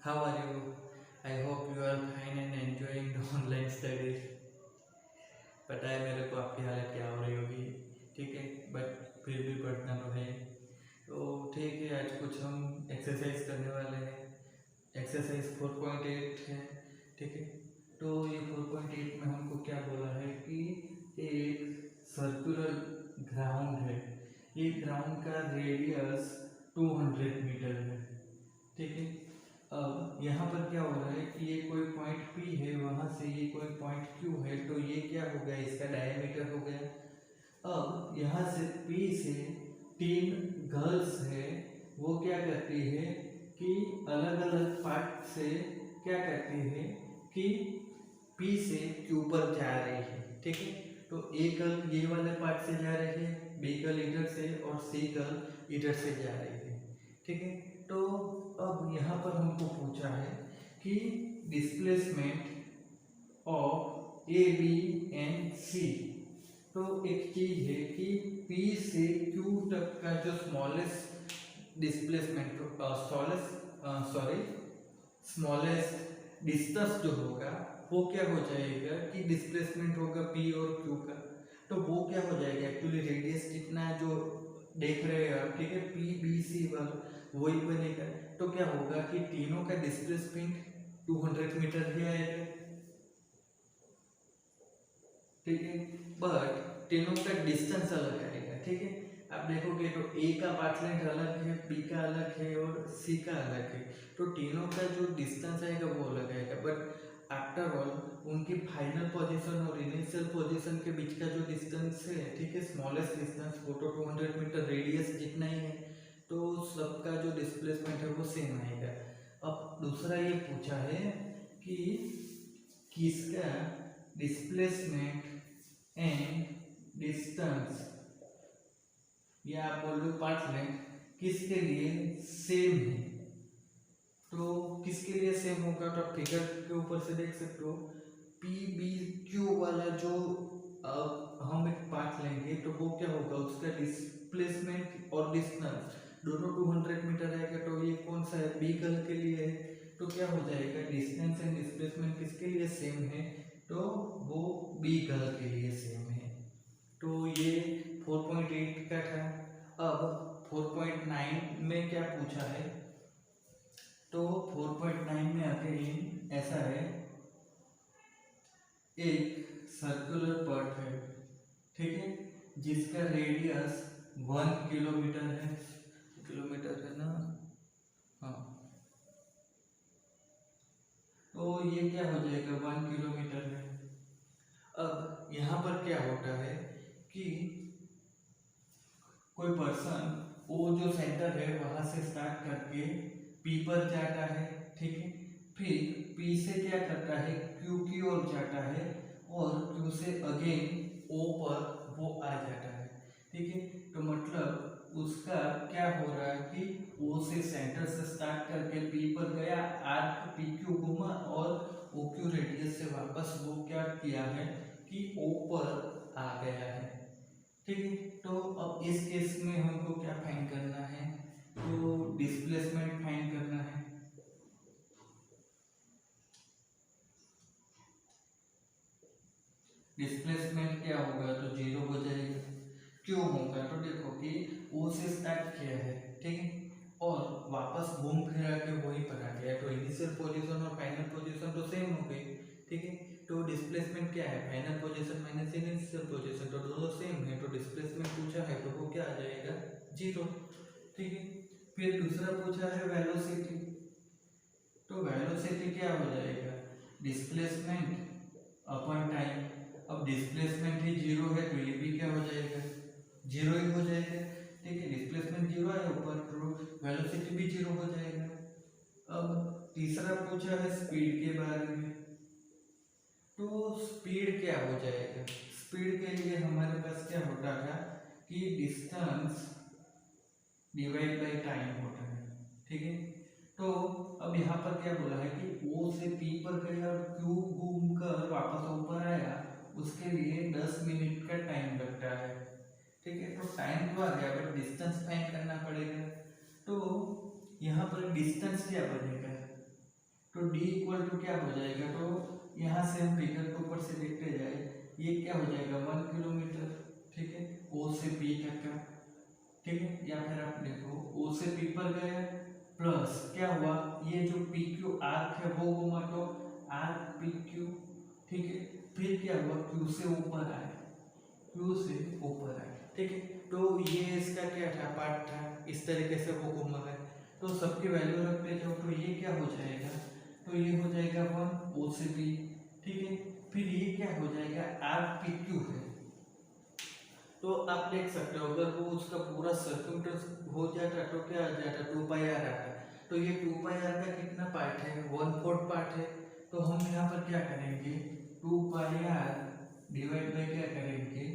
How are you? I hope you are fine and enjoying the online studies. पता है मेरे को आपकी हालत क्या हो रही होगी, ठीक है, बट फिर भी पढ़ना तो है। तो ठीक है, आज कुछ हम एक्सरसाइज करने वाले हैं। एक्सरसाइज 4.8 है, ठीक है। तो ये 4.8 में हमको क्या बोला है कि एक सर्कुलर ग्राउंड है। ये ग्राउंड का रेडियस 200 मीटर है, ठीक है। अब यहाँ पर क्या हो रहा है कि ये कोई पॉइंट P है, वहाँ से ये कोई पॉइंट Q है, तो ये क्या हो गया, इसका डायमीटर हो गया। अब यहाँ से P से 3 गर्ल्स है, वो क्या करती है कि अलग अलग पार्ट से क्या करती है कि P से Q पर जा रही है, ठीक है। तो A गर्ल ये वाले पार्ट से जा रही है, B गर्ल इधर से और C गर्ल इधर से जा रही है, ठीक है। तो अब यहाँ पर हमको पूछा है कि displacement of A B and C. तो एक चीज है कि P से Q तक का जो स्मॉलेस्ट डिस्प्लेसमेंट स्मॉलेस्ट डिस्टेंस जो होगा वो क्या हो जाएगा कि डिस्प्लेसमेंट होगा P और Q का। तो वो क्या हो जाएगा, एक्चुअली रेडियस कितना जो देख रहे हैं आप, ठीक है, पी बी सी वाला वही बनेगा। तो क्या होगा कि तीनों का डिस्प्लेसमेंट 200 मीटर ही आएगा, ठीक है, बट तीनों का डिस्टेंस अलग आएगा, ठीक है। आप देखोगे तो ए का पाथ लेंथ अलग है, बी का अलग है और सी का अलग है, तो तीनों का जो डिस्टेंस आएगा वो अलग आएगा। बट आफ्टर ऑल उनकी फाइनल पोजीशन और इनिशियल पोजीशन के बीच का जो डिस्टेंस है, ठीक है, स्मॉलेस्ट डिस्टेंस वो तो 200 मीटर रेडियस जितना ही है, तो सबका जो डिस्प्लेसमेंट है वो सेम आएगा। अब दूसरा ये पूछा है कि किसका डिस्प्लेसमेंट एंड डिस्टेंस या आप बोल लो पाथ लेंथ किसके लिए सेम है। तो किसके लिए सेम होगा, तो आप फिगर के ऊपर से देख सकते हो, पी बी क्यू वाला जो हम एक पाथ लेंगे तो वो क्या होगा, उसका डिस्प्लेसमेंट और डिस्टेंस दोनों 200 मीटर आएगा। तो ये कौन सा है, बी गर्ल के लिए है, तो क्या हो जाएगा, डिस्टेंस एंड डिस्प्लेसमेंट किसके लिए सेम है, तो वो बी गर्ल के लिए सेम है। तो ये 4.8 का था। अब 4.9 में क्या पूछा है, तो 4.9 में अगेन ऐसा है, एक सर्कुलर पार्ट है, ठीक है, जिसका रेडियस 1 किलोमीटर है, किलोमीटर है ना, हाँ। तो ये क्या हो जाएगा, 1 किलोमीटर है। अब यहाँ पर क्या होता है कि कोई पर्सन वो जो सेंटर है वहां से स्टार्ट करके P पर जाता है, ठीक है, फिर P से क्या करता है, Q की ओर जाता है और Q से अगेन O पर वो आ जाता है, ठीक है। तो मतलब उसका क्या हो रहा है कि O से सेंटर से स्टार्ट करके P पर गया, आर्क PQ घुमा और OQ रेडियस से वापस वो क्या किया है कि O पर आ गया है, ठीक है। तो अब इस केस में हमको क्या फाइंड करना है, तो डिस्प्लेसमेंट फाइंड करना है। डिस्प्लेसमेंट क्या होगा, तो 0 हो जाएगा। क्यों होगा, तो देखो कि O से स्टार्ट किया है, ठीक है, और वापस घूम फिरा के वहीं पर आ गया, तो इनिशियल पोजीशन और फाइनल पोजीशन तो सेम हो गई, ठीक है। तो डिस्प्लेसमेंट क्या है, final position minus initial position, तो दोनों सेम है, तो डिस्प्लेसमेंट पूछा है तो वो क्या आ जाएगा, 0, ठीक है। फिर दूसरा पूछा है वेलोसिटी, तो वेलोसिटी क्या हो जाएगा, डिस्प्लेसमेंट अपॉन टाइम। अब डिस्प्लेसमेंट ही 0 है तो ये भी क्या हो जाएगा, 0 ही हो जाएगा, ठीक है। डिस्प्लेसमेंट 0 है ऊपर, तो वेलोसिटी भी 0 हो जाएगा। अब तीसरा पूछा है स्पीड के बारे में, तो स्पीड क्या हो जाएगा, स्पीड के लिए हमारे पास क्या होता था कि डिस्टेंस डिवाइड बाय टाइम होता है, ठीक है। तो अब यहाँ पर क्या बोला है कि O से P पर गया और Q घूमकर वापस ऊपर आया, उसके लिए 10 मिनट का टाइम लगता है, ठीक है। तो टाइम तो आ गया, बट डिस्टेंस फाइंड करना पड़ेगा। तो यहाँ पर डिस्टेंस क्या बनेगा, तो डी इक्वल टू क्या हो जाएगा, तो यहाँ से हम फिगर के ऊपर से देखते जाए, ये क्या हो जाएगा 1 किलोमीटर, ठीक है, ओ से पी तक का, ठीक है, या फिर आप देखो ओ से पी पर गए प्लस क्या हुआ, ये जो पी क्यू आर्क है वो घुमा तो आर्क पी क्यू, ठीक है, फिर क्या हुआ क्यू से ऊपर आए, क्यू से ऊपर आए, ठीक है, तो ये इसका क्या था पार्ट था, इस तरीके से वो घुमा है, तो सबकी वैल्यू रखते जाओ तो ये क्या हो जाएगा, तो ये हो जाएगा 1 ओ से बी, ठीक है, फिर ये क्या हो जाएगा आर्क पी क्यू है, तो आप देख सकते हो अगर वो उसका पूरा सर्कमफ्रेंस हो जाता तो क्या आ जाता 2 पाई आर आता, तो ये 2 पाई आर का कितना पार्ट है 1/4 पार्ट है, तो हम यहाँ पर क्या करेंगे 2 पाई आर डिवाइड बाई क्या करेंगे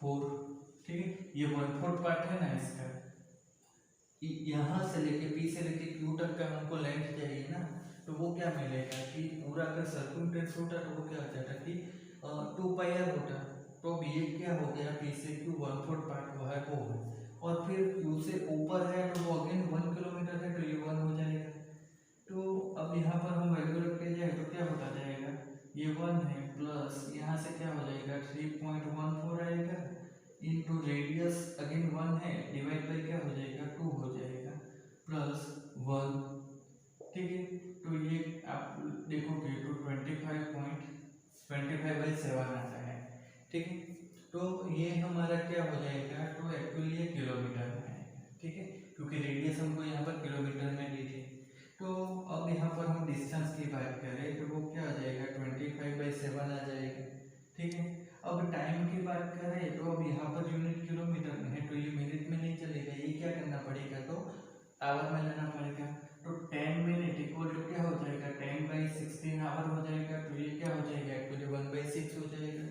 4, ठीक है, ये 1/4 पार्ट है ना इसका, यहाँ से लेके पी से लेके क्यू तक का हमको लेंथ चाहिए ना, तो वो क्या मिलेगा कि पूरा अगर सर्कमफ्रेंस होता तो वो क्या हो जाता कि 2 पाई आर होता, तो अब ये क्या हो गया पी से क्यू 1/4 पार्ट वो है वो है, और फिर क्यू से ऊपर है तो वो अगेन 1 किलोमीटर है तो ये 1 हो जाएगा, तो अब यहाँ पर हम वैल्यू रखते जाए तो क्या होता जाएगा, ये 1 है प्लस यहाँ से क्या हो जाएगा 3.14 आएगा इनटू रेडियस अगेन 1 है डिवाइड बाई क्या हो जाएगा 2 हो जाएगा प्लस 1, ठीक है, तो ये आप देखोगे तो 25.25/7 आता है, ठीक है, तो ये हमारा क्या हो जाएगा, तो एक्चुअली ये किलोमीटर में आएगा, ठीक है, क्योंकि रेडियस हमको यहाँ पर किलोमीटर में दी थी, तो अब यहाँ पर हम डिस्टेंस की बात करें तो वो क्या आ जाएगा 25/7 आ जाएगा, ठीक है, अब टाइम की बात करें तो अब यहाँ पर यूनिट किलोमीटर में है तो ये मिनट में नहीं चलेगा, ये क्या करना पड़ेगा तो आवर में लेना पड़ेगा, तो 10 मिनट इक्वल टू क्या हो जाएगा 10/16 आवर हो जाएगा, तो ये क्या हो जाएगा एक्चुअली 1/6 हो जाएगा,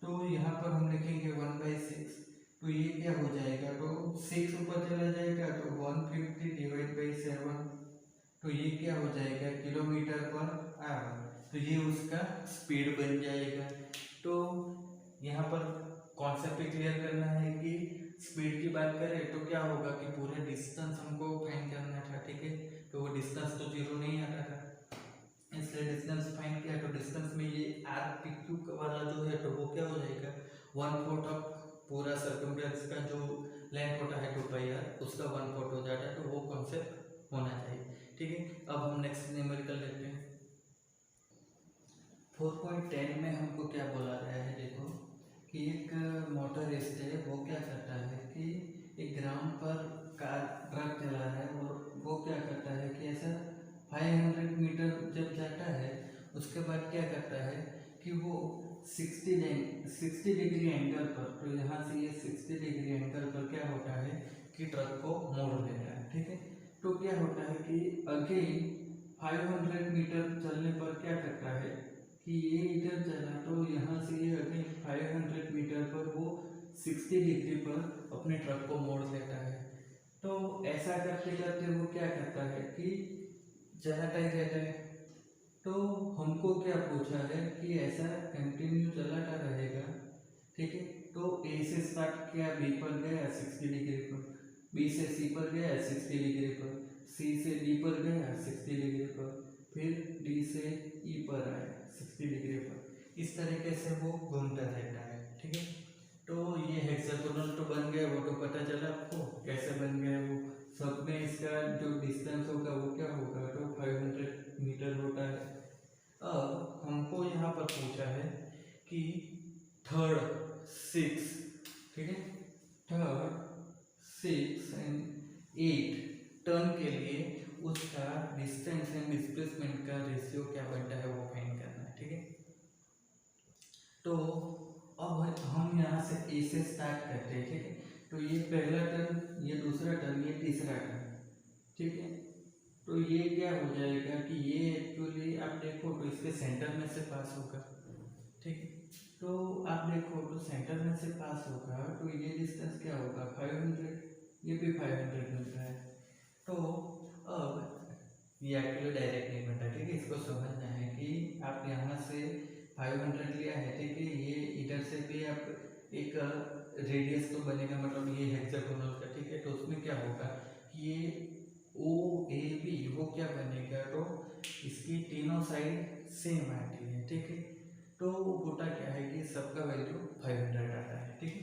तो यहाँ पर हम लिखेंगे 1/6, तो ये क्या हो जाएगा तो 6 ऊपर चला जाएगा तो 150 डिवाइड बाई 7, तो ये क्या हो जाएगा किलोमीटर पर आवर, तो ये उसका स्पीड बन जाएगा, तो यहाँ पर कॉन्सेप्ट क्लियर करना है कि स्पीड की बात करें तो क्या होगा कि पूरा डिस्टेंस हमको फाइंड करना था, ठीक है, तो वो डिस्टेंस तो 0 नहीं आता था, इसलिए डिस्टेंस फाइंड किया, तो डिस्टेंस में ये आर पी क्यू वाला जो है तो वो क्या हो जाएगा 1/4 ऑफ पूरा सर्कमफ्रेंस का जो लेंथ होता है 2 पाई आर उसका 1/4 हो जाता है, तो वो कॉन्सेप्ट होना चाहिए, ठीक है, अब हम नेक्स्ट न्यूमेरिकल लेते हैं। 4.10 में हमको क्या बोला गया है, देखो कि एक मोटरिस्ट है वो क्या करता है कि एक ग्राउंड पर कार ट्रक चला है और वो क्या करता है कि ऐसा 500 मीटर जब जाता है उसके बाद क्या करता है कि वो 60 डिग्री एंगल पर, तो यहाँ से ये 60 डिग्री एंगल पर क्या होता है कि ट्रक को मोड़ देता है, ठीक है, तो क्या होता है कि अगेन 500 मीटर चलने पर क्या करता है कि ये इधर चला तो यहाँ से ये अगेन 500 मीटर पर वो 60 डिग्री पर अपने ट्रक को मोड़ लेता है, तो ऐसा करते करते वो क्या करता है कि चलाता ही रहता है, तो हमको क्या पूछा है कि ऐसा कंटिन्यू चलाता रहेगा, ठीक है, तो ए से स्टार्ट किया बी पर गया 60 डिग्री पर, बी से सी पर गया 60 डिग्री पर, सी से डी पर गया 60 डिग्री पर, फिर डी से ई पर आया 60 डिग्री पर, इस तरीके से वो घूमता रहता है, ठीक है, तो ये हेक्सागोनल तो बन गया, वो तो पता चला आपको कैसे बन गया, वो सब में इसका जो डिस्टेंस होगा वो क्या होगा तो 500 मीटर होता है। अब हमको यहाँ पर पूछा है कि 3rd 6, ठीक है, 3rd 6 एंड 8 टर्न के लिए उसका डिस्टेंस एंड डिस्प्लेसमेंट का रेशियो क्या बनता है वो फाइंड करना है, ठीक है, तो अब हम यहाँ से ए से स्टार्ट करते हैं, ठीक है, तो ये पहला टर्न, ये दूसरा टर्न, ये तीसरा टर्न, ठीक है, तो ये क्या हो जाएगा कि ये एक्चुअली आप देखो तो इसके सेंटर में से पास होगा, ठीक है, तो आप देखो तो सेंटर में से पास होगा तो ये डिस्टेंस क्या होगा 500, ये भी 500 मिलता है, तो अब ये एक्चुअली डायरेक्ट नहीं बनता, ठीक है, इसको समझना है कि आप यहाँ से 500 लिया है, ठीक है, ये इधर से भी आप एक रेडियस तो बनेगा, मतलब ये हेक्सागोनल का, ठीक है, तो उसमें क्या होगा कि ये ओ ए बी वो क्या बनेगा तो साइड सेम आती है, ठीक है। तो होता क्या है कि सबका वैल्यू 500 आता है, ठीक है।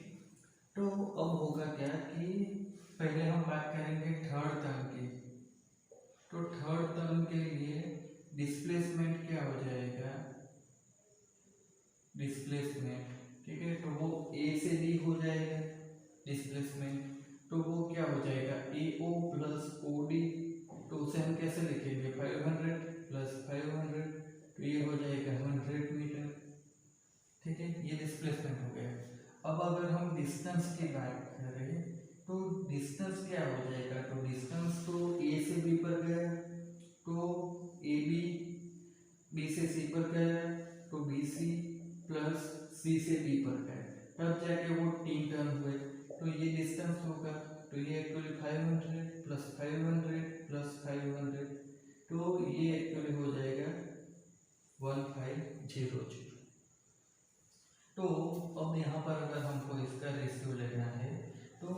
तो अब होगा क्या कि पहले हम बात करेंगे थर्ड टर्म की। तो थर्ड टर्म के लिए डिस्प्लेसमेंट क्या हो जाएगा, डिस्प्लेसमेंट, ठीक है। तो वो ए से बी हो जाएगा डिस्प्लेसमेंट, तो वो क्या हो जाएगा ए ओ प्लस ओ डी। तो उसे हम कैसे लिखेंगे 500 प्लस 500, तो ये हो जाएगा 100 मीटर, ठीक है। ये डिस्प्लेसमेंट हो गया। अब अगर हम डिस्टेंस की बात करें तो डिस्टेंस क्या हो जाएगा, तो डिस्टेंस तो ए से बी पर गया, तो ए बी से सी पर गया, तो बी सी प्लस सी से बी पर गया, तब जाके वो 3 टर्म हुए, तो ये डिस्टेंस होगा। तो ये एक्चुअली 500 प्लस 500 प्लस 500, तो ये एक्चुअली हो जाएगा 1500। तो अब यहाँ पर अगर हमको इसका रेशियो लेना है तो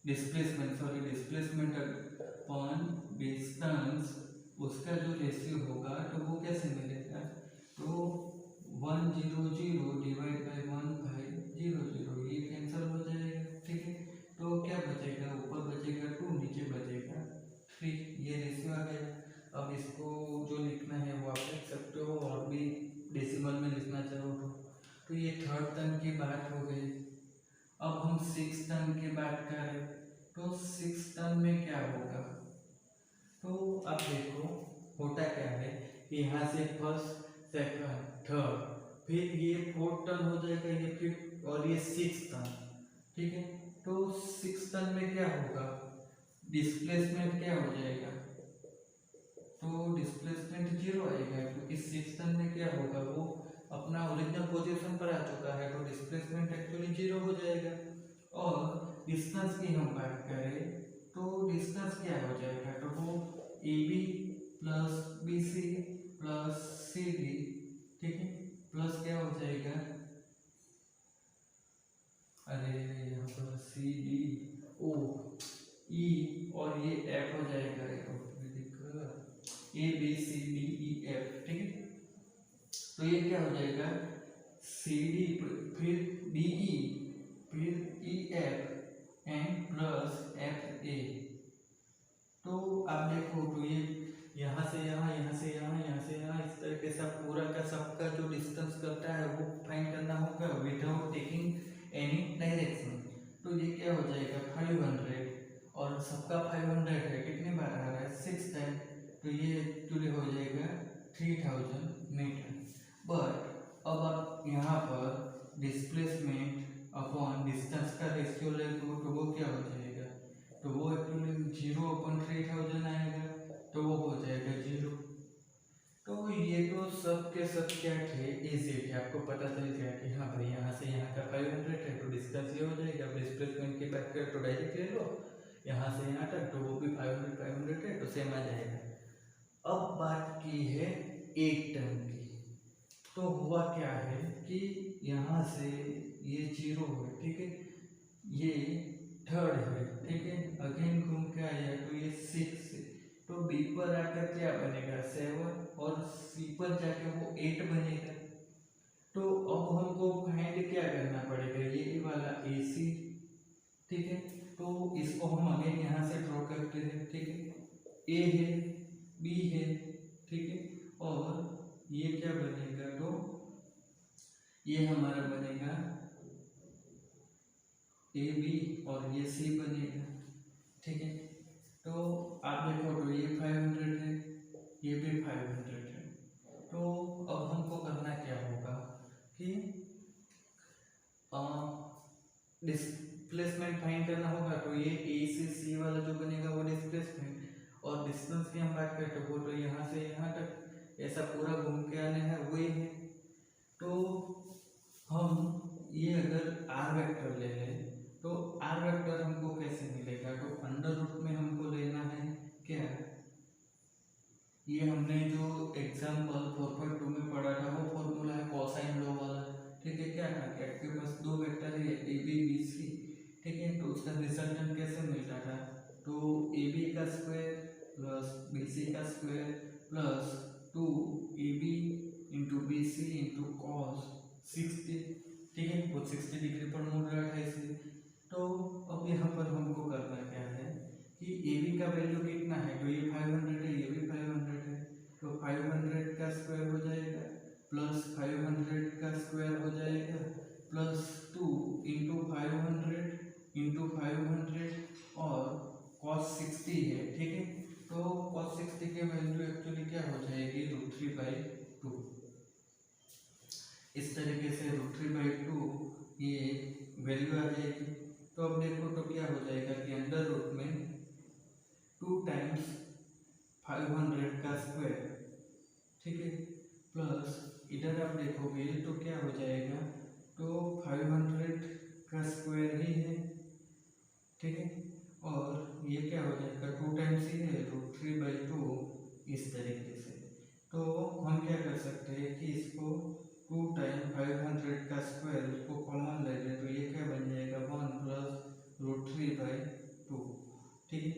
डिस्प्लेसमेंट अपॉन डिस्टेंस, उसका जो रेशियो होगा तो वो कैसे मिलेगा, तो 100 डिवाइड बाय 1500, ये कैंसिल हो जाएगा, ठीक है। तो क्या बचेगा, ऊपर बचेगा 2, नीचे बचेगा 3, ये रेशियो आ गया। अब इसको जो लिखना है वो आप लिख सकते हो, और भी डेसिमल में लिखना चाहो तो ये थर्ड टर्म की बात हो गई। अब हम 6th टर्म की बात करें तो 6th टर्म में क्या होगा, तो अब देखो होता क्या है कि यहाँ से फर्स्ट सेकंड थर्ड, फिर ये 4th टर्म हो जाएगा, ये फिर और ये 6th टर्म, ठीक है। तो 6th टर्म में क्या होगा, डिस्प्लेसमेंट क्या हो जाएगा, तो डिस्प्लेसमेंट 0 आएगा, क्योंकि 6th टर्म में क्या होगा, वो अपना ओरिजिनल पोजीशन पर आ चुका है, तो डिस्प्लेसमेंट एक्चुअली 0 हो जाएगा। और डिस्टेंस की हम बात करें तो डिस्टेंस क्या हो जाएगा, तो वो A B plus B C plus C D, ठीक है, प्लस क्या हो जाएगा, अरे यहाँ पर सी डी ओ ई और ये एफ हो जाएगा, A B C D E F, ठीक है। तो ये क्या हो जाएगा सी डी फिर डी ई फिर E F and plus F A. तो आप देखो तो ये यहाँ से यहाँ, यहाँ से यहाँ, यहाँ से यहाँ, इस तरीके से पूरा का सबका जो डिस्टेंस करता है वो फाइंड करना होगा विदाउट टेकिंग एनी डायरेक्शन। तो ये क्या हो जाएगा 500, और सबका 500 है, कितने बार आ रहा है 6 टाइम, तो ये एक्चुअली हो जाएगा 3000 मीटर। बट अब आप यहाँ पर डिस्प्लेसमेंट अपॉन डिस्टेंस का रेशियो ले तो वो क्या हो जाएगा, तो वो एक्चुअली 0/3000 आएगा, तो वो हो जाएगा 0। तो ये तो सब के सब क्या थे, इजी थे, आपको पता चल गया कि हाँ भाई यहाँ से यहाँ का 500 है तो डिस्टेंस ये हो जाएगा। डिस्प्लेसमेंट की बात करें तो डायरेक्ट ले लो, यहाँ से यहाँ तक तो वो भी 500 है, तो सेम आ जाएगा। अब बात की है एक टर्म की, तो हुआ क्या है कि यहाँ से ये 0 है, ठीक है, ये थर्ड है, ठीक है, अगेन घूम के आया तो ये 6 है, तो बी पर आकर क्या बनेगा 7, और सी पर जाके वो 8 बनेगा। तो अब हमको फाइंड क्या करना पड़ेगा, ये वाला ए सी, ठीक है, तो इसको हम अगेन यहाँ से ड्रॉ करते हैं, ठीक है, ए है बी है, ठीक है, और ये क्या बनेगा, तो ये हमारा बनेगा ए बी और ये सी बनेगा, ठीक है। तो आप देखो तो ये 500 है, ये भी 500 है। तो अब हमको करना क्या होगा कि डिस्प्लेसमेंट फाइंड करना होगा, तो ये ए से सी वाला जो बनेगा वो डिस्प्लेसमेंट, और डिस्टेंस की हम बात करें तो वो तो यहाँ से यहाँ तक ऐसा पूरा घूम के आने है वही है। तो हम ये अगर आर वेक्टर ले लें तो आर वेक्टर हमको कैसे मिलेगा, तो अंडर रूट में हमको लेना है क्या, ये हमने जो एग्जाम्पल 4.2 में पढ़ा था वो फॉर्मूला है कोसाइन लॉ वाला, ठीक है। क्या था कि आपके पास दो वेक्टर है ए बी बी सी, ठीक है, तो उसका रिजल्टेंट कैसे मिलता था, तो ए बी का स्क्वायर प्लस BC का square plus 2AB into BC into cos 60, ठीक है, वो 60 डिग्री पर मुड़ रहा है इसलिए। तो अब यहाँ पर हमको करना क्या है कि AB का वैल्यू कितना है, तो ये 500 है, ये भी 500 है, तो 500 का स्क्वायर हो जाएगा प्लस 500 का स्क्वायर हो जाएगा प्लस 2 इंटू 500 और cos 60 है, ठीक है। तो cos 60 के वैल्यू एक्चुअली क्या हो जाएगी, √3/2। इस तरीके से √3/2 ये वैल्यू आ जाएगी। तो अब देखो तो क्या हो जाएगा कि अंडर रूट में 2 टाइम्स 500 का स्क्वायर, ठीक है, प्लस इधर आप देखोगे तो क्या हो जाएगा, तो 500 का स्क्वायर ही है, ठीक है, और ये क्या हो जाएगा 2 टाइम्स ही है, √3/2 इस तरीके से। तो हम क्या कर सकते हैं कि इसको 2 टाइम 500 का स्क्वायर उसको कॉमन ले लें, तो ये क्या बन जाएगा 1 प्लस √3/2, ठीक है।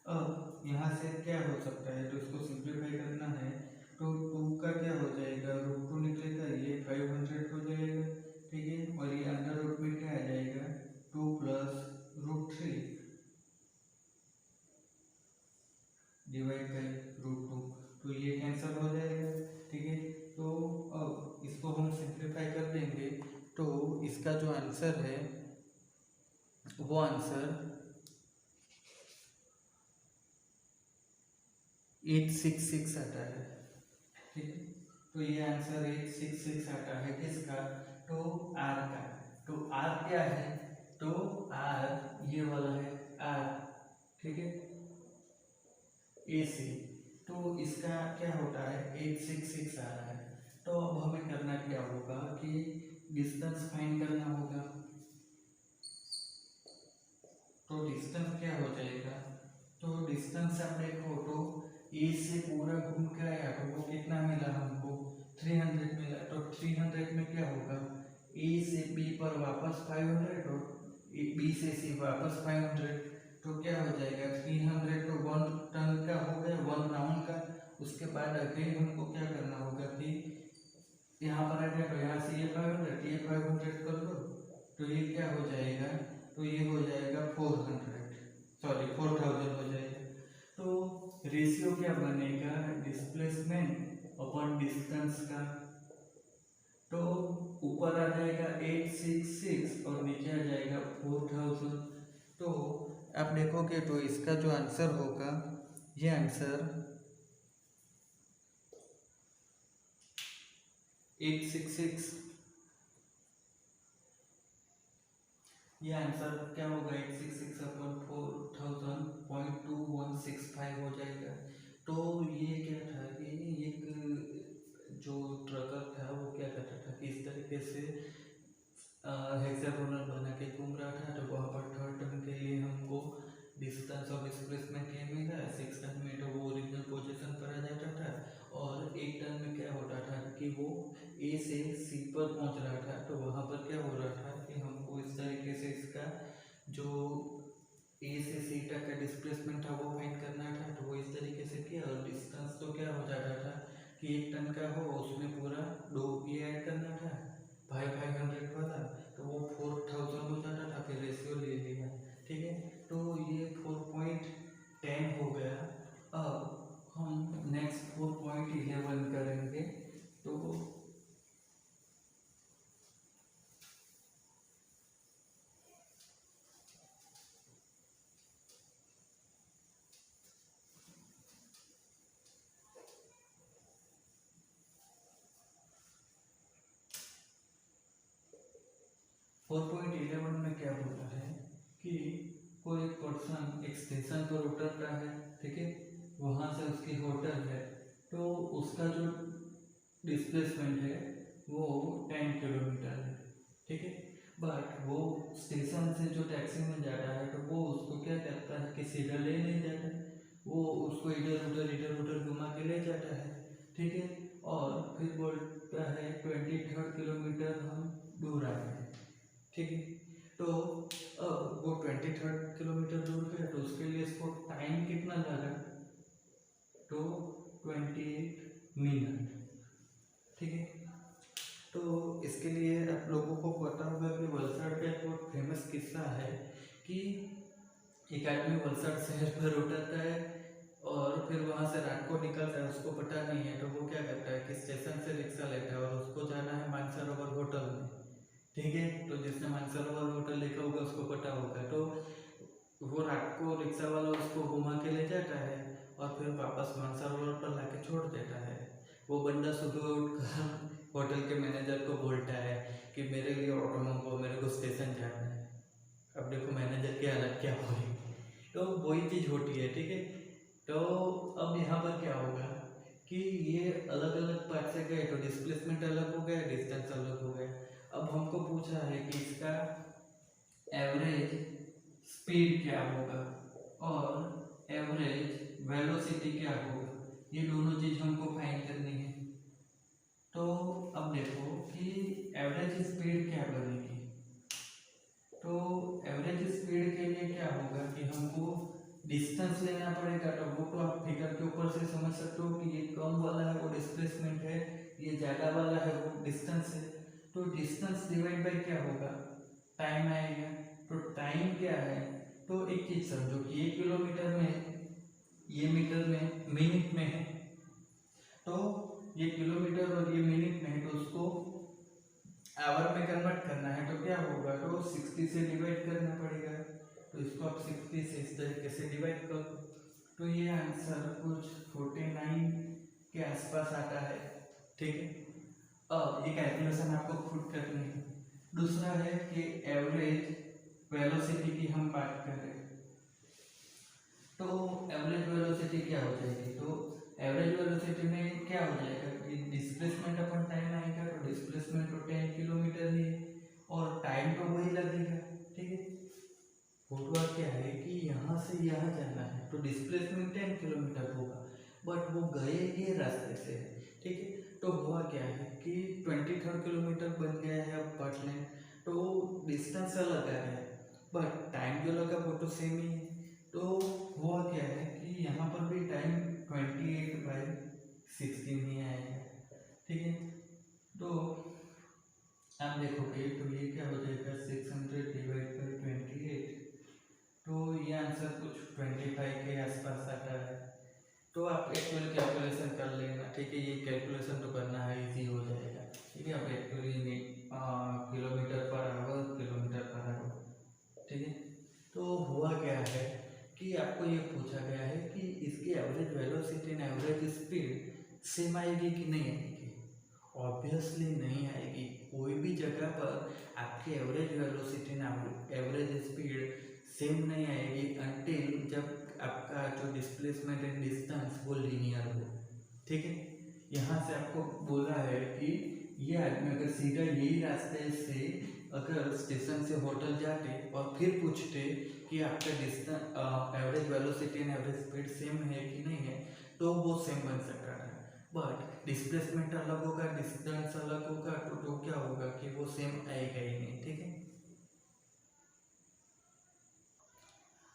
अब यहाँ से क्या हो सकता है, तो इसको सिंप्लीफाई करना है, तो 2 का क्या हो जाएगा, √2 निकलेगा, ये 500 हो जाएगा, ठीक है, और ये अंडर रूट में क्या आ जाएगा 2 प्लस √3 डिवाइड बाई √2, तो ये कैंसिल हो जाएगा, ठीक है। तो अब इसको हम सिंप्लीफाई कर देंगे, तो इसका जो आंसर है वो आंसर 866 आता है, ठीक है। तो ये आंसर 866 आता है किसका, तो R का। तो R क्या है, तो R ये वाला है R, ठीक है, AC। तो इसका क्या होता है 866 आ रहा है। तो अब हमें करना क्या होगा कि डिस्टेंस फाइंड करना होगा। तो डिस्टेंस क्या हो जाएगा, तो डिस्टेंस आप देखो तो ए से पूरा घूम के आया तो वो कितना मिला हमको 300 मिला। तो 300 में क्या होगा, ए से बी पर वापस 500 और बी से सी वापस 500, तो क्या हो जाएगा 300 तो 1 टर्न का हो गया, 1 राउंड का। उसके बाद अगेन हमको क्या करना होगा कि यहाँ पर आ गया तो यहाँ से ये 500 कर दो, तो ये क्या हो जाएगा, तो ये हो जाएगा 4000 हो जाएगा। तो रेशियो क्या बनेगा, डिस्प्लेसमेंट अपॉन डिस्टेंस का। तो ऊपर आ जाएगा 866 और नीचे आ जाएगा 4000। तो आप देखोगे तो इसका जो आंसर होगा, ये आंसर 866, ये आंसर क्या होगा 866 अपॉन 4000 0.2165 हो जाएगा। तो ये क्या था कि एक जो ट्रकर था वो क्या करता था कि इस तरीके से हेक्सागोनल बना के घूम रहा था। तो वहाँ पर 3rd टर्म के लिए हमको डिस्टेंस और डिस्प्लेसमेंट ये मिला, 6 टर्म में तो वो ओरिजिनल पोजीशन पर आ जाता था, और 1 टर्म में क्या होता था कि वो ए से सी पर पहुंच रहा था। तो वहाँ पर क्या हो रहा था कि हमको इस तरीके से इसका जो ए से सी तक का डिस्प्लेसमेंट था वो फाइंड करना था। तो वो इस तरीके से किया, और डिस्टेंस तो क्या हो जाता था कि 1 टन का हो उसमें पूरा 2 ये ऐड करना था 500 वाला, तो वो 4000 हो जाता था, फिर रेशियो ले लिया, ठीक है। तो ये 4.10 हो गया। अब हम नेक्स्ट 4.11 करेंगे। तो 4.11 में क्या होता है कि कोई पर्सन एक स्टेशन पर उतरता है, ठीक है, वहाँ से उसकी होटल है, तो उसका जो डिस्प्लेसमेंट है वो 10 किलोमीटर है, ठीक है। बट वो स्टेशन से जो टैक्सी में जाता है तो वो उसको क्या करता है कि सीधा ले नहीं जाता, वो उसको इधर उधर घुमा के ले जाता है, ठीक है, और फिर बोलता है 23rd किलोमीटर हम दूर आए हैं, ठीक है। तो अब वो 23 किलोमीटर दूर गया, तो उसके लिए इसको टाइम कितना लगा, तो 28 मिनट। ठीक है, तो इसके लिए आप लोगों को पता होगा कि वलसाड़ का एक बहुत फेमस किस्सा है कि एक आदमी वलसाड़ शहर पर उतरता है और फिर वहाँ से रात को निकलता है, उसको पता नहीं है, तो वो क्या करता है कि स्टेशन से रिक्शा लेता है और उसको जाना है मानसरोवर होटल में। ठीक है, तो जिसने मानसरोवर होटल देखा होगा उसको पता होगा। तो वो रात को रिक्शा वाला उसको घुमा के ले जाता है और फिर वापस मानसरोवर पर लाके छोड़ देता है। वो बंदा सुबह उठकर होटल के मैनेजर को बोलता है कि मेरे लिए ऑटो मंगवाओ, मेरे को स्टेशन जाना है। अब देखो मैनेजर की हालत क्या हो रही, तो वही चीज़ होती है। ठीक है, तो अब यहाँ पर क्या होगा कि ये अलग अलग पार्ट से गए, तो डिस्प्लेसमेंट अलग हो गया, डिस्टेंस अलग हो गया। अब हमको पूछा है कि इसका एवरेज स्पीड क्या होगा और एवरेज वेलोसिटी क्या होगा, ये दोनों चीज़ हमको फाइंड करनी है। तो अब देखो कि एवरेज स्पीड क्या बनेगी, तो एवरेज स्पीड के लिए क्या होगा कि हमको डिस्टेंस लेना पड़ेगा। तो वो तो आप फिगर के ऊपर से समझ सकते हो कि ये कम वाला है वो डिस्प्लेसमेंट है, ये ज़्यादा वाला है वो डिस्टेंस है। तो डिस्टेंस डिवाइड बाय क्या होगा, टाइम आएगा। तो टाइम क्या है, तो एक चीज़ समझो कि 1 किलोमीटर में, ये मीटर में, मिनट में है, तो ये किलोमीटर और ये मिनट में है, तो उसको आवर में कन्वर्ट करना है। तो क्या होगा, तो 60 से डिवाइड करना पड़ेगा। तो इसको आप 60 से इस तरीके से डिवाइड करो, तो ये आंसर कुछ 49 के आसपास आता है। ठीक है, अब ये कैलकुलेशन आपको खुद करनी है। दूसरा है कि एवरेज वेलोसिटी की हम बात करें, तो एवरेज वेलोसिटी क्या हो जाएगी, तो एवरेज वेलोसिटी में क्या हो जाएगा कि डिस्प्लेसमेंट अपन टाइम आएगा, तो डिस्प्लेसमेंट तो 10 किलोमीटर ही है और टाइम तो वही लगेगा। ठीक है, हुआ क्या है कि यहाँ से यहाँ जाना है, तो डिस्प्लेसमेंट 10 किलोमीटर होगा, बट वो गए ये रास्ते से। ठीक है, तो हुआ क्या है कि 23 किलोमीटर बन गया है अब पार्ट लाइन, तो डिस्टेंस अलग आ गया है बट टाइम जो लगा वो तो सेम ही है। तो हुआ क्या है कि यहाँ पर भी टाइम 28/16 ही आएगा। ठीक है, तो आप देखोगे तो ये क्या हो जाएगा, 600 डिवाइड बाई 28, तो ये आंसर कुछ 25 के आसपास आता है। तो आप एक्चुअल कैलकुलेशन कर लेना। ठीक है, ये कैलकुलेशन तो करना है, इजी हो जाएगा। ठीक है, आप actually kilometre per hour, kilometre per hour. ठीक है, तो हुआ क्या है कि आपको ये पूछा गया है कि इसकी average velocity and average speed same आएगी कि नहीं आएगी। ऑब्वियसली नहीं आएगी। कोई भी जगह पर आपकी average velocity and average speed same नहीं आएगी अनटिल जब आपका जो डिस्प्लेसमेंट एंड डिस्टेंस वो लीनियर हो। ठीक है, यहाँ से आपको बोला है कि ये आदमी अगर सीधा यही रास्ते से अगर स्टेशन से होटल जाते और फिर पूछते कि आपका distance average velocity and average speed same है कि नहीं है, तो वो सेम बन सकता है। बट डिस्प्लेसमेंट अलग होगा, डिस्टेंस अलग होगा, तो क्या होगा कि वो सेम आएगा ही नहीं। ठीक है,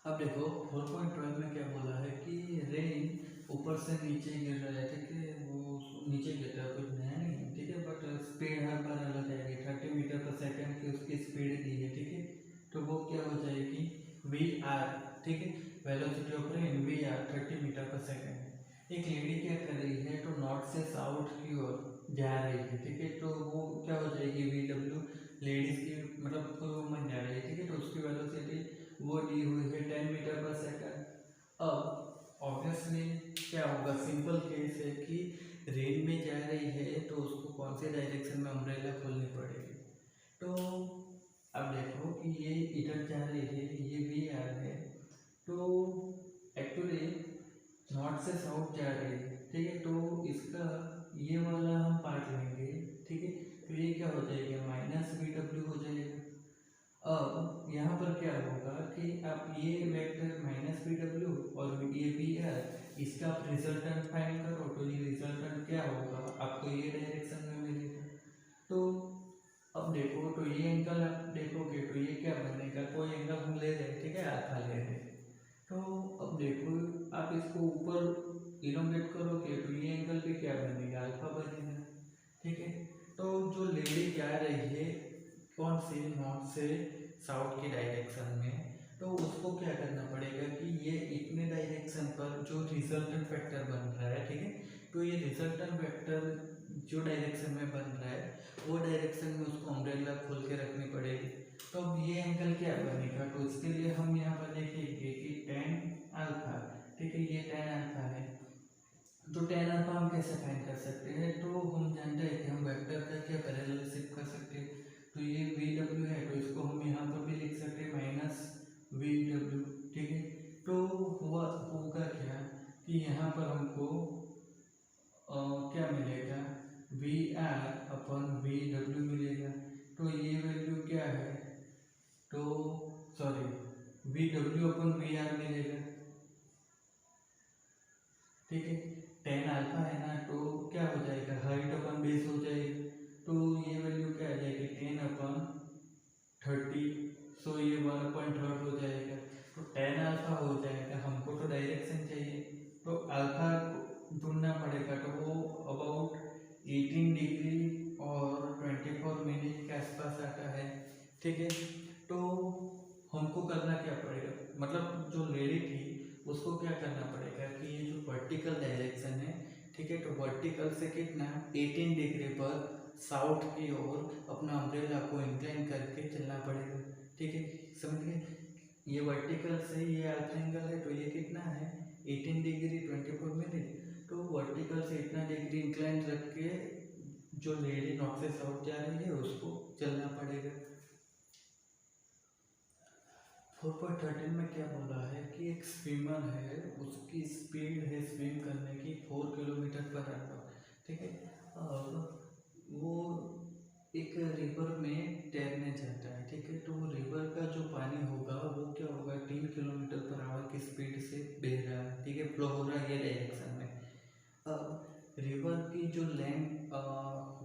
अब देखो 4.12 में क्या बोला है कि रेन ऊपर से नीचे गिर रहा है। ठीक है, वो नीचे गिर रहा है, कुछ नया नहीं है। ठीक है, बट स्पीड हर बार अलग आएगी। 30 मीटर पर सेकेंड की उसकी स्पीड दी है। ठीक है, तो वो क्या हो जाएगी, VR। ठीक है, velocity of rain VR 30 meter per second. एक लेडी क्या कर रही है, तो नॉर्थ से साउथ की ओर जा रही है। ठीक है, तो वो क्या हो जाएगी, VW, लेडीज की मतलब कोई वुमन जा रही है। ठीक है, तो उसकी वेलोसिटी वो दी हुई है 10 मीटर पर सेकंड। अब ऑब्वियसली क्या होगा, सिंपल केस है कि रेन में जा रही है तो उसको कौन से डायरेक्शन में अम्ब्रेला खोलनी पड़ेगी। तो अब देखो कि ये इधर जा रही है, ये VR है, तो एक्चुअली नॉर्थ से साउथ जा रही है। ठीक है, तो इसका ये वाला हम पार्ट लेंगे। ठीक है, तो ये क्या हो जाएगा, -VW हो जाएगा। अब यहाँ पर क्या होगा कि आप ये वेक्टर -VW और ये VR, इसका आप रिजल्टेंट फाइंड करो, तो ये रिजल्टेंट क्या होगा, आपको ये डायरेक्शन में मिलेगा। तो अब देखो तो ये एंगल आप देखोगे तो ये क्या बनेगा, कोई एंगल हम ले रहे हैं, ठीक है, अल्फा ले रहे हैं। तो अब देखो आप इसको ऊपर इलोंगेट करोगे तो ये एंगल भी क्या बनेगा, अल्फा बनेगा, ठीक है। तो जो लेडी जा रही है कौन से, नॉर्थ से साउथ की डायरेक्शन में, तो उसको क्या करना पड़ेगा कि ये इतने डायरेक्शन पर जो रिजल्टेंट वेक्टर बन रहा है, ठीक है, तो ये रिजल्टेंट वेक्टर जो डायरेक्शन में बन रहा है वो डायरेक्शन में उसको अम्ब्रेला खोल के रखनी पड़ेगी। तो अब ये एंगल क्या बनेगा, तो इसके लिए हम यहाँ पर देखेंगे कि tan अल्फा, ठीक है, ये tan अल्फा है। तो tan अल्फा हम कैसे फाइंड कर सकते हैं, तो हम जानते हैं कि हम वेक्टर का क्या पैरेललशिप कर सकते हैं। तो ये VW है तो इसको हम यहाँ पर भी लिख सकते हैं माइनस VW, ठीक है। तो हुआ होगा क्या कि यहाँ पर हमको क्या मिलेगा, VR/VW मिलेगा। तो ये वैल्यू क्या है, तो सॉरी VW/VR मिलेगा, ठीक है। tan अल्फा है ना, तो क्या हो जाएगा, हाइट अपन बेस हो जाएगी। तो ये वैल्यू क्या आ जाएगी, 10/30, सो ये 1/3 हो जाएगा। तो tan अल्फा हो जाएगा, हमको तो डायरेक्शन चाहिए तो अल्फा ढूंढना पड़ेगा, तो वो अबाउट 18 डिग्री और 24 मिनट के आसपास आता है, ठीक है। तो हमको करना क्या पड़ेगा, मतलब जो लेडी थी उसको क्या करना पड़ेगा कि ये जो वर्टिकल डायरेक्शन है, ठीक है, तो वर्टिकल से कितना 18 डिग्री पर साउथ की ओर अपना अम्ब्रेला को इंक्लाइन करके चलना पड़ेगा, ठीक है, समझ गए। ये वर्टिकल से ये अल्फा एंगल है तो ये कितना है 18 डिग्री 24 मिनट। तो वर्टिकल से इतना डिग्री इंक्लाइन रख के जो लेडी नॉर्थ से साउथ जा रही है उसको चलना पड़ेगा। 4.13 में क्या बोला है कि एक स्विमर है, उसकी स्पीड है स्विम करने की 4 किलोमीटर पर आवर, ठीक है, और वो एक रिवर में तैरने जाता है, ठीक है। तो वो रिवर का जो पानी होगा वो क्या होगा 3 किलोमीटर पर आवर की स्पीड से बह रहा है, ठीक है, फ्लो हो रहा है ये डायरेक्शन में। अब रिवर की जो लेंथ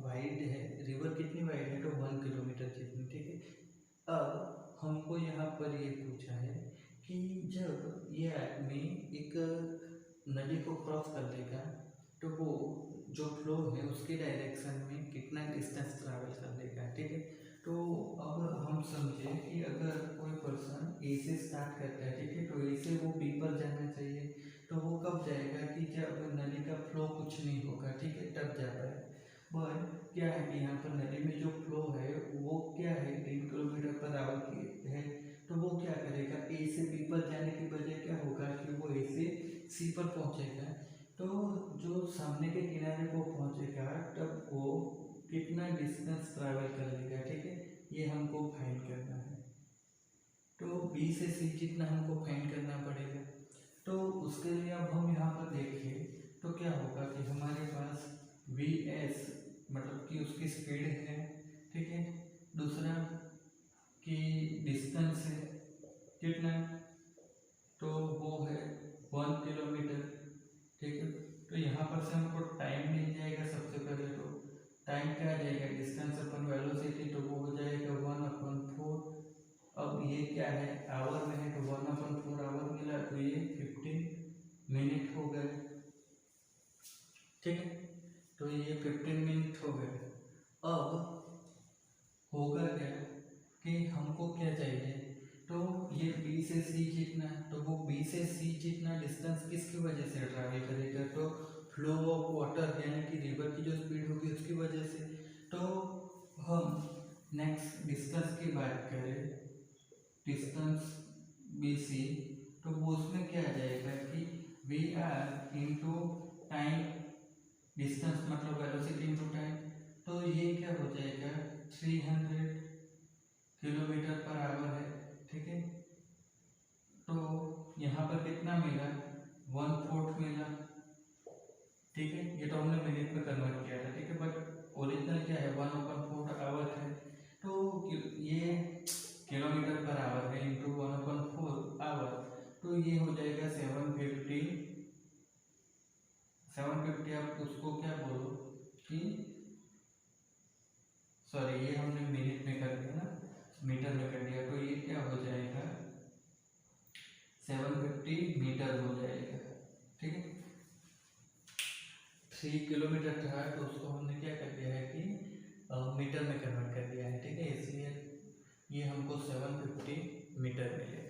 वाइड है, रिवर कितनी वाइड है, तो 1 किलोमीटर जितनी, ठीक है। अब हमको यहाँ पर ये पूछा है कि जब ये आदमी एक नदी को क्रॉस कर लेगा तो वो जो फ्लो है उसके डायरेक्शन में कितना डिस्टेंस ट्रैवल कर लेगा, ठीक है। तो अब हम समझे कि अगर कोई पर्सन ए से स्टार्ट करता है, ठीक है, तो ए से वो बी पर जाना चाहिए। तो वो कब जाएगा कि जब नदी का फ्लो कुछ नहीं होगा, ठीक है, तब जाता है। बट क्या है कि यहाँ पर नदी में जो फ्लो है वो क्या है 3 किलोमीटर पर आवर की है। तो वो क्या करेगा, ए से बी पर जाने की बजाय क्या होगा कि वो ए से सी पर पहुँचेगा। तो जो सामने के किनारे को पहुँचेगा तब वो कितना डिस्टेंस ट्रैवल कर लेगा, ठीक है, ये हमको फाइंड करना है। तो बी से सी जितना हमको फाइंड करना पड़ेगा। तो उसके लिए अब हम यहाँ पर देखें तो क्या होगा कि हमारे पास VS मतलब कि उसकी स्पीड है, ठीक है, दूसरा कि डिस्टेंस है कितना, तो वो है 1 किलोमीटर, ठीक है। तो यहाँ पर से हमको टाइम मिल जाएगा, सबसे पहले तो टाइम क्या आ जाएगा, डिस्टेंस अपन वेलोसिटी, तो वो हो जाएगा 1/4। अब ये क्या है आवर में है तो 1/4 आवर मिला, तो ये 15 मिनट हो गए, ठीक है। तो ये 15 मिनट हो गए। अब होगा क्या कि हमको क्या चाहिए, तो ये B से C जितना, तो वो B से C जितना डिस्टेंस किसकी वजह से ट्रैवल करेगा, तो फ्लो ऑफ वाटर यानी कि रिवर की जो स्पीड होगी उसकी वजह से। तो हम नेक्स्ट डिस्टेंस की बात करें, डिस्टेंस BC, तो वो उसमें क्या आ जाएगा कि VR इंटू टाइम, डिस्टेंस मतलब वेलोसिटी इंटू टाइम, तो ये क्या हो जाएगा 300 किलोमीटर पर आवर है, ठीक है। तो यहाँ पर कितना मिला 1/4 मिला, ठीक है, ये तो हमने मिनट में कन्वर्ट किया था, ठीक है, बट ओरिजिनल क्या है 1/4 आवर है। तो ये किलोमीटर पर आवर है इंटू 1/4 आवर, तो ये हो जाएगा 750। आप उसको क्या बोलो कि सॉरी ये हमने मिनट मीटर में कर दिया, तो ये क्या हो जाएगा 750 मीटर हो जाएगा। ठीक है, 3 किलोमीटर था तो उसको हमने क्या कर दिया है कि मीटर में कन्वर्ट कर दिया है। ठीक है, इसलिए ये हमको 750 मीटर मिलेगा।